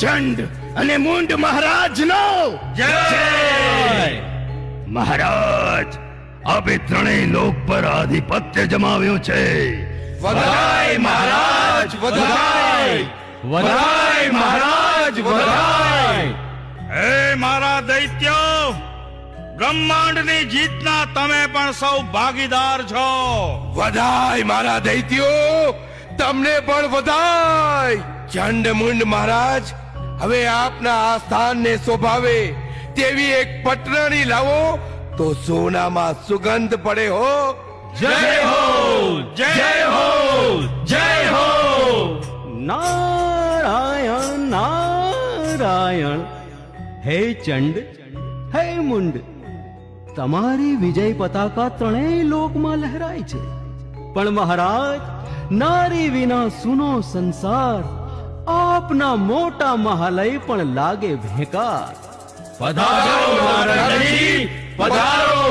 ચંડ અને મુંડ મહારાજનો જય મહારાજ, આપે ત્રણેય લોક પર આધિપત્ય જમાવ્યું છે. વધાય મહારાજ, વધાય વધાય મહારાજ, વધાય. હે મારા દૈત્યો, બ્રહ્માંડની જીતના તમે પણ સૌ ભાગીદાર છો. વધાય મારા દૈત્યો, તમને પણ વધાય. ચંડ મુંડ મહારાજ, હવે આપના આ સ્થાનને શોભાવે તેવી એક પટરાણી લાવો તો સોનામાં સુગંધ પડે હો. જય હો, જય હો, જય હો. નારાયણ નારાયણ. હે ચંડ, હે મુંડ, તમારી વિજય પતાકા ત્રણેય લોકમાં લહેરાય છે. પણ મહારાજ, નારી વિના સૂનો સંસાર, આપના મોટા મહાલય પણ લાગે ભેકાર. પધારો મહારાજજી, પધારો.